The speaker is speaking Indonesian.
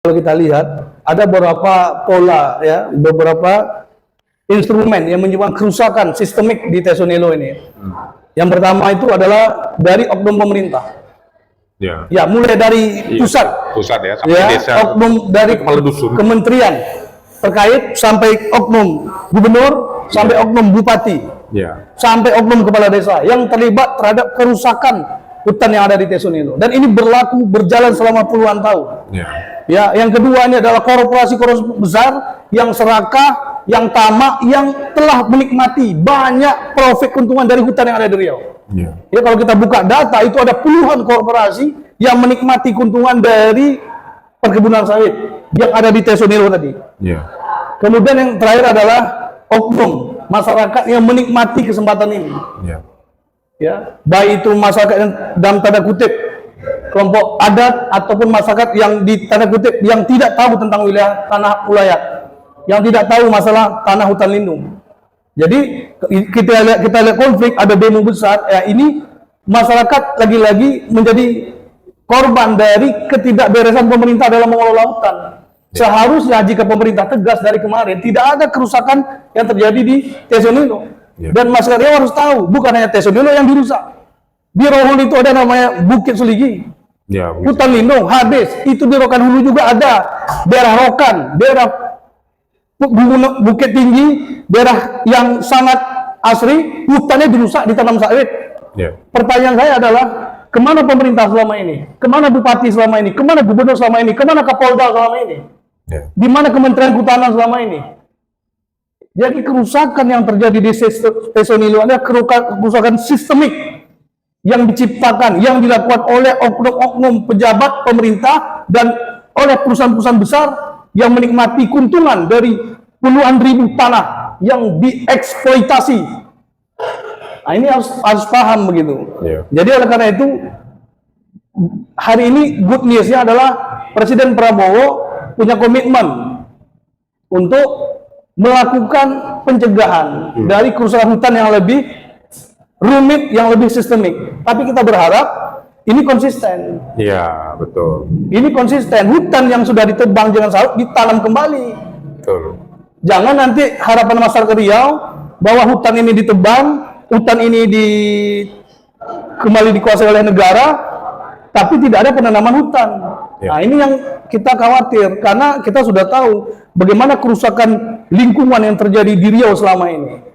Kalau kita lihat ada beberapa pola ya, beberapa instrumen yang menyebabkan kerusakan sistemik di Tesonilo ini. Yang pertama itu adalah dari oknum pemerintah. Ya, mulai dari pusat ya, sampai desa, oknum dari kementerian terkait sampai oknum gubernur, sampai oknum bupati, sampai oknum kepala desa yang terlibat terhadap kerusakan hutan yang ada di Tesonilo. Dan ini berjalan selama puluhan tahun. Ya, yang kedua ini adalah korporasi-korporasi besar yang serakah, yang tamak, yang telah menikmati banyak profit keuntungan dari hutan yang ada di Riau. Ya, kalau kita buka data itu ada puluhan korporasi yang menikmati keuntungan dari perkebunan sawit yang ada di Tesonilo tadi. Kemudian yang terakhir adalah oknum masyarakat yang menikmati kesempatan ini. Ya, baik itu masyarakat yang dalam tanda kutip kelompok adat ataupun masyarakat yang di tanda kutip yang tidak tahu tentang wilayah tanah ulayat, yang tidak tahu masalah tanah hutan lindung. Jadi kita lihat konflik, ada demo besar, ya ini masyarakat lagi-lagi menjadi korban dari ketidakberesan pemerintah dalam mengelola hutan. Seharusnya jika pemerintah tegas dari kemarin, tidak ada kerusakan yang terjadi di Tesonilo. Dan masyarakat harus tahu, bukan hanya Tesonilo yang dirusak. Di Rohul itu ada namanya Bukit Suligi. Hutan lindung, habis. Itu di Rokan Hulu juga ada. Daerah Rokan, daerah Bukit Tinggi, daerah yang sangat asri, hutannya dirusak, ditanam sawit. Pertanyaan saya adalah, kemana pemerintah selama ini? Kemana bupati selama ini? Kemana gubernur selama ini? Kemana Kapolda selama ini? Di mana Kementerian Kehutanan selama ini? Jadi kerusakan yang terjadi di Tesonilo adalah kerusakan sistemik yang diciptakan, yang dilakukan oleh oknum-oknum pejabat pemerintah dan oleh perusahaan-perusahaan besar yang menikmati keuntungan dari puluhan ribu tanah yang dieksploitasi. Nah, ini harus paham begitu. Jadi oleh karena itu hari ini good news-nya adalah Presiden Prabowo punya komitmen untuk melakukan pencegahan dari kerusakan hutan yang lebih rumit, yang lebih sistemik. Tapi kita berharap ini konsisten. Iya, betul. Ini konsisten. Hutan yang sudah ditebang jangan sawit ditanam kembali. Betul. Jangan nanti harapan masyarakat Riau bahwa hutan ini ditebang, hutan ini kembali dikuasai oleh negara, tapi tidak ada penanaman hutan. Nah, ini yang kita khawatir karena kita sudah tahu bagaimana kerusakan lingkungan yang terjadi di Riau selama ini.